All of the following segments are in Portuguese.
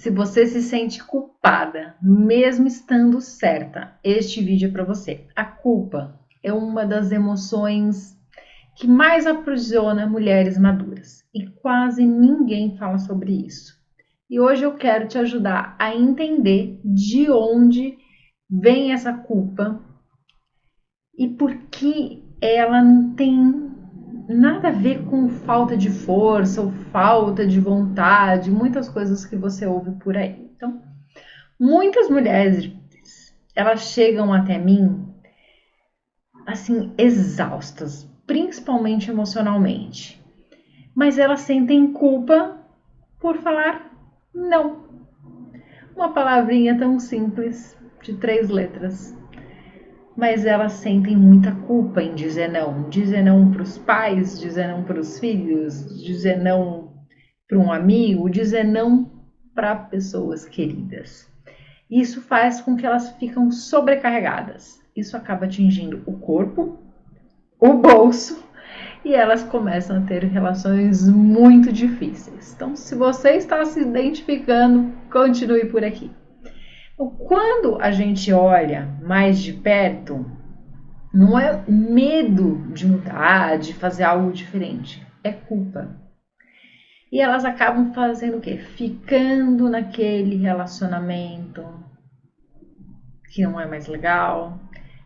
Se você se sente culpada, mesmo estando certa, este vídeo é para você. A culpa é uma das emoções que mais aprisiona mulheres maduras e quase ninguém fala sobre isso. E hoje eu quero te ajudar a entender de onde vem essa culpa e por que ela não tem nada a ver com falta de força ou falta de vontade, muitas coisas que você ouve por aí. Então, muitas mulheres, elas chegam até mim assim exaustas, principalmente emocionalmente, mas elas sentem culpa por falar não. Uma palavrinha tão simples, de 3 letras. Mas elas sentem muita culpa em dizer não para os pais, dizer não para os filhos, dizer não para um amigo, dizer não para pessoas queridas. Isso faz com que elas ficam sobrecarregadas. Isso acaba atingindo o corpo, o bolso, e elas começam a ter relações muito difíceis. Então, se você está se identificando, continue por aqui. Quando a gente olha mais de perto, não é medo de mudar, de fazer algo diferente, é culpa. E elas acabam fazendo o quê? Ficando naquele relacionamento que não é mais legal.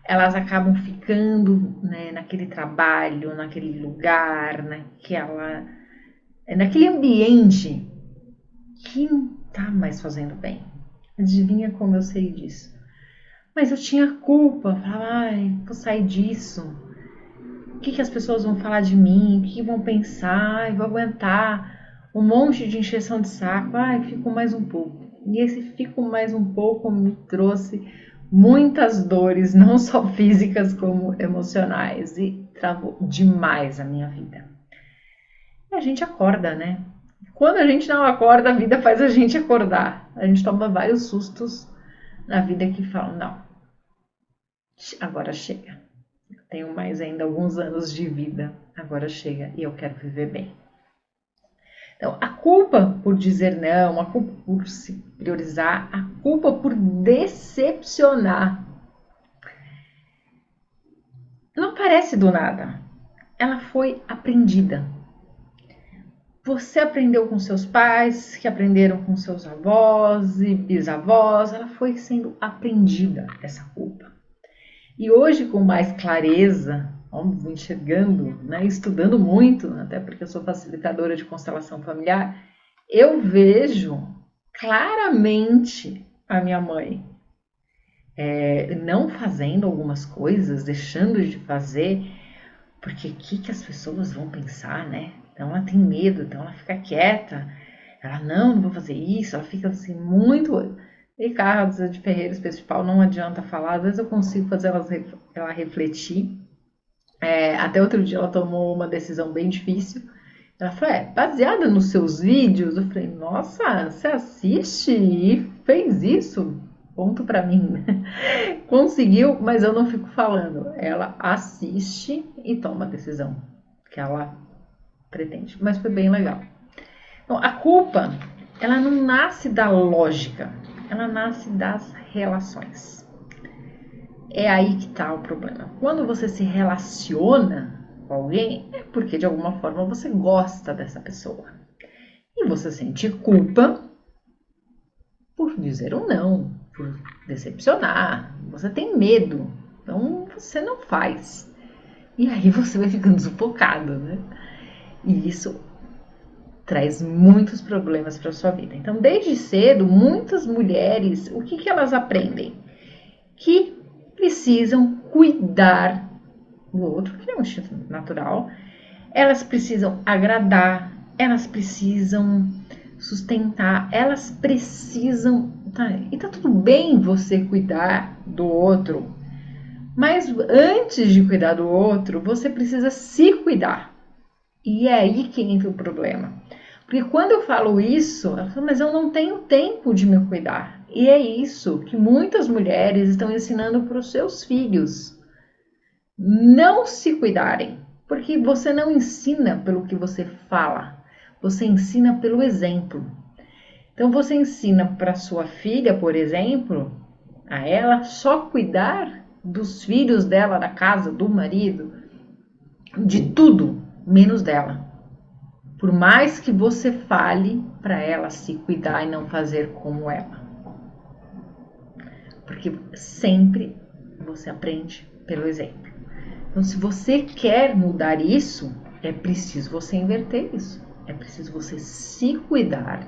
Elas acabam ficando, né, naquele trabalho, naquele lugar, naquele ambiente que não está mais fazendo bem. Adivinha como eu sei disso? Mas eu tinha culpa, falava, ai, vou sair disso. O que as pessoas vão falar de mim? O que vão pensar? Ai, vou aguentar um monte de encheção de saco. Ai, fico mais um pouco. E esse fico mais um pouco me trouxe muitas dores, não só físicas como emocionais, e travou demais a minha vida. E a gente acorda, né? Quando a gente não acorda, a vida faz a gente acordar. A gente toma vários sustos na vida que falam, não, agora chega. Eu tenho mais ainda alguns anos de vida, agora chega e eu quero viver bem. Então, a culpa por dizer não, a culpa por se priorizar, a culpa por decepcionar, não aparece do nada. Ela foi aprendida. Você aprendeu com seus pais, que aprenderam com seus avós e bisavós, ela foi sendo aprendida, essa culpa. E hoje, com mais clareza, óbvio, enxergando, né, estudando muito, até porque eu sou facilitadora de constelação familiar, eu vejo claramente a minha mãe não fazendo algumas coisas, deixando de fazer, porque o que as pessoas vão pensar, né? Então ela tem medo, então ela fica quieta, ela não vou fazer isso, ela fica assim muito... Ricardo de Ferreira Principal, não adianta falar, às vezes eu consigo fazer ela refletir. Até outro dia ela tomou uma decisão bem difícil. Ela falou, baseada nos seus vídeos? Eu falei, nossa, você assiste e fez isso? Ponto pra mim. Conseguiu, mas eu não fico falando. Ela assiste e toma a decisão que ela pretende. Mas foi bem legal. Então, a culpa, ela não nasce da lógica, ela nasce das relações. É aí que está o problema. Quando você se relaciona com alguém, é porque de alguma forma você gosta dessa pessoa. E você sente culpa por dizer um não, por decepcionar. Você tem medo, então você não faz. E aí você vai ficando sufocado, né? E isso traz muitos problemas para a sua vida. Então, desde cedo, muitas mulheres, o que elas aprendem? Que precisam cuidar do outro, que é um instinto natural. Elas precisam agradar, elas precisam sustentar, elas precisam... E tá tudo bem você cuidar do outro, mas antes de cuidar do outro, você precisa se cuidar. E é aí que entra o problema. Porque quando eu falo isso, ela fala, mas eu não tenho tempo de me cuidar. E é isso que muitas mulheres estão ensinando para os seus filhos. Não se cuidarem. Porque você não ensina pelo que você fala. Você ensina pelo exemplo. Então você ensina para sua filha, por exemplo, a ela só cuidar dos filhos dela, da casa, do marido, de tudo, menos dela. Por mais que você fale para ela se cuidar e não fazer como ela. Porque sempre você aprende pelo exemplo. Então, se você quer mudar isso, é preciso você inverter isso. É preciso você se cuidar,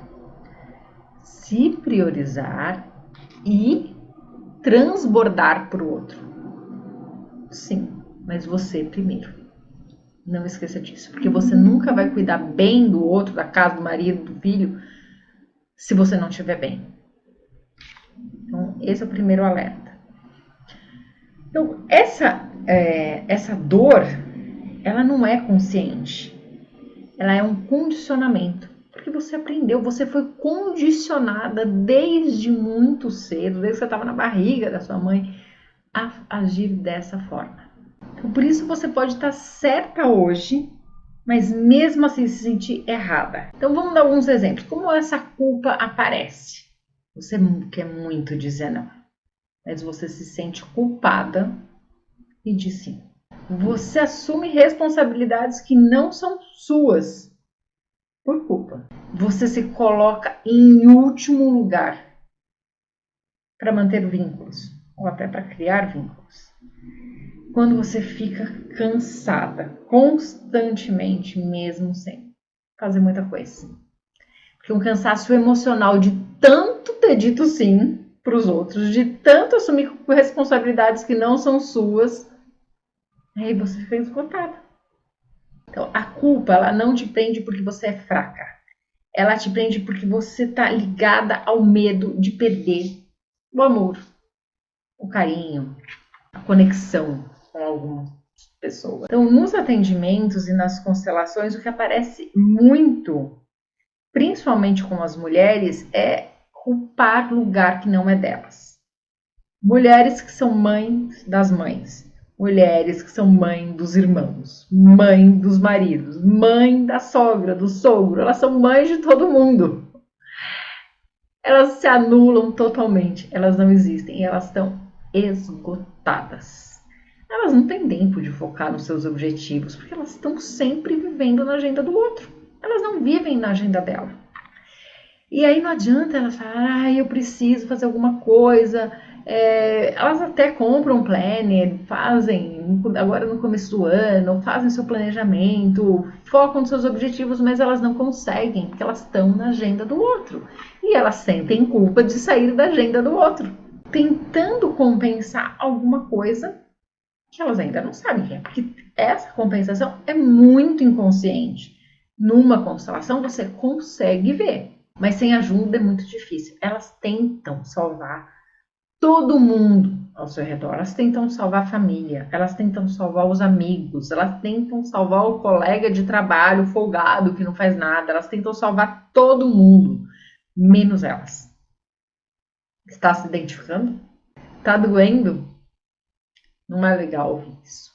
se priorizar e transbordar para o outro. Sim, mas você primeiro. Não esqueça disso, porque você nunca vai cuidar bem do outro, da casa, do marido, do filho, se você não estiver bem. Então, esse é o primeiro alerta. Então, essa dor, ela não é consciente. Ela é um condicionamento. Porque você aprendeu, você foi condicionada desde muito cedo, desde que você estava na barriga da sua mãe, a agir dessa forma. Então, por isso você pode estar certa hoje, mas mesmo assim se sentir errada. Então vamos dar alguns exemplos. Como essa culpa aparece? Você quer muito dizer não, mas você se sente culpada e diz sim. Você assume responsabilidades que não são suas por culpa. Você se coloca em último lugar para manter vínculos ou até para criar vínculos. Quando você fica cansada constantemente, mesmo sem fazer muita coisa. Porque um cansaço emocional de tanto ter dito sim para os outros, de tanto assumir responsabilidades que não são suas, aí você fica esgotada. Então, a culpa, ela não te prende porque você é fraca. Ela te prende porque você está ligada ao medo de perder o amor, o carinho, a conexão com algumas pessoas. Então, nos atendimentos e nas constelações, o que aparece muito, principalmente com as mulheres, é culpar lugar que não é delas. Mulheres que são mães das mães, mulheres que são mãe dos irmãos, mãe dos maridos, mãe da sogra, do sogro, elas são mães de todo mundo. Elas se anulam totalmente, elas não existem, elas estão esgotadas. Elas não têm tempo de focar nos seus objetivos, porque elas estão sempre vivendo na agenda do outro. Elas não vivem na agenda dela. E aí não adianta elas falarem, eu preciso fazer alguma coisa. Elas até compram um planner, fazem, agora no começo do ano, fazem seu planejamento, focam nos seus objetivos, mas elas não conseguem, porque elas estão na agenda do outro. E elas sentem culpa de sair da agenda do outro, tentando compensar alguma coisa que elas ainda não sabem o que é, porque essa compensação é muito inconsciente. Numa constelação você consegue ver, mas sem ajuda é muito difícil. Elas tentam salvar todo mundo ao seu redor, elas tentam salvar a família, elas tentam salvar os amigos, elas tentam salvar o colega de trabalho folgado que não faz nada, elas tentam salvar todo mundo, menos elas. Está se identificando? Está doendo? Não é legal ouvir isso.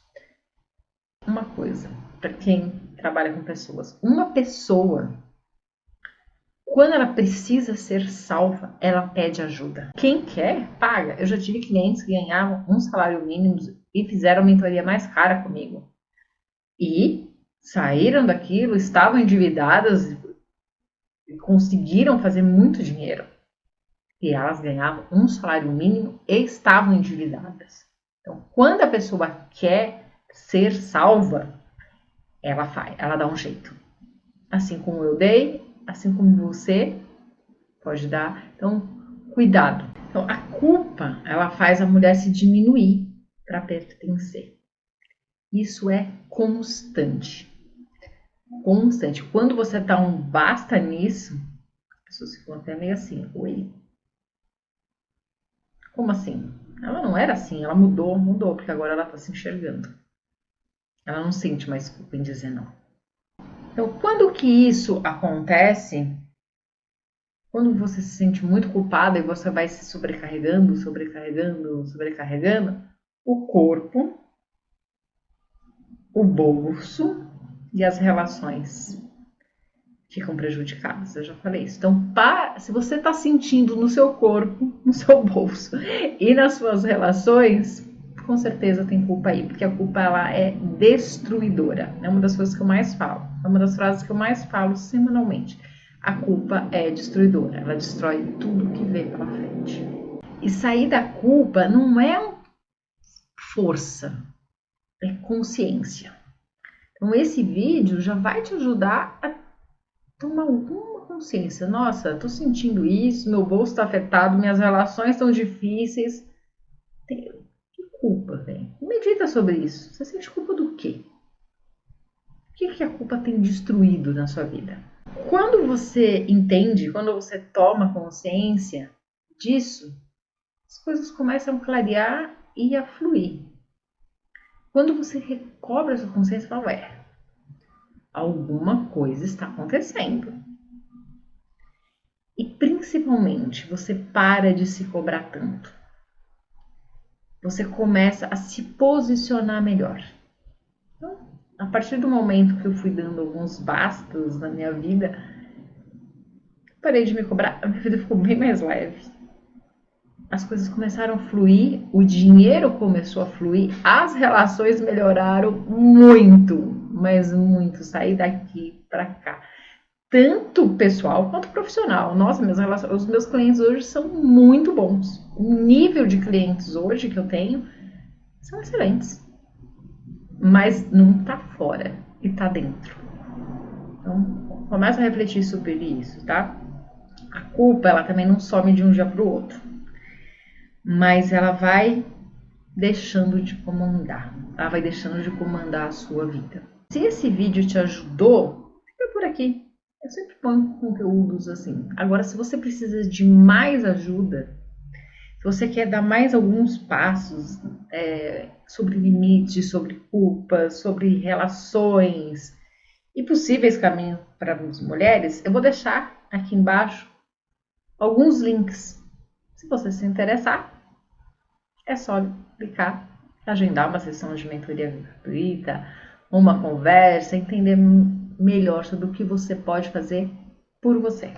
Uma coisa, para quem trabalha com pessoas, uma pessoa, quando ela precisa ser salva, ela pede ajuda. Quem quer, paga. Eu já tive clientes que ganhavam um salário mínimo e fizeram mentoria mais cara comigo. E saíram daquilo, estavam endividadas e conseguiram fazer muito dinheiro. E elas ganhavam um salário mínimo e estavam endividadas. Então, quando a pessoa quer ser salva, ela faz, ela dá um jeito. Assim como eu dei, assim como você pode dar. Então, cuidado. Então, a culpa, ela faz a mulher se diminuir para pertencer. Isso é constante. Constante. Quando você dá um basta nisso, as pessoas ficam até meio assim, oi. Como assim? Ela não era assim, ela mudou, porque agora ela está se enxergando. Ela não sente mais culpa em dizer não. Então, quando que isso acontece? Quando você se sente muito culpada e você vai se sobrecarregando, o corpo, o bolso e as relações ficam prejudicadas. Eu já falei isso. Então, se você está sentindo no seu corpo, no seu bolso e nas suas relações, com certeza tem culpa aí, porque a culpa ela é destruidora. É uma das coisas que eu mais falo. É uma das frases que eu mais falo semanalmente. A culpa é destruidora. Ela destrói tudo que vê pela frente. E sair da culpa não é força, é consciência. Então, esse vídeo já vai te ajudar a tomar alguma consciência. Nossa, tô sentindo isso, meu bolso tá afetado, minhas relações estão difíceis. Que culpa, velho? Medita sobre isso. Você sente culpa do quê? O que a culpa tem destruído na sua vida? Quando você entende, quando você toma consciência disso, as coisas começam a clarear e a fluir. Quando você recobra essa consciência, fala, ué, alguma coisa está acontecendo. E principalmente, você para de se cobrar tanto. Você começa a se posicionar melhor. Então, a partir do momento que eu fui dando alguns bastos na minha vida, parei de me cobrar, a minha vida ficou bem mais leve. As coisas começaram a fluir, o dinheiro começou a fluir, as relações melhoraram muito, mas muito. Saí daqui para cá. Tanto pessoal quanto profissional. Nossa, os meus clientes hoje são muito bons. O nível de clientes hoje que eu tenho são excelentes. Mas não tá fora e tá dentro. Então, começa a refletir sobre isso, tá? A culpa, ela também não some de um dia pro outro. Mas ela vai deixando de comandar. Ela vai deixando de comandar a sua vida. Se esse vídeo te ajudou, fica por aqui. Eu sempre ponho conteúdos assim. Agora, se você precisa de mais ajuda, se você quer dar mais alguns passos sobre limites, sobre culpas, sobre relações e possíveis caminhos para as mulheres, eu vou deixar aqui embaixo alguns links. Se você se interessar, é só clicar, agendar uma sessão de mentoria gratuita, uma conversa, entender melhor sobre o que você pode fazer por você.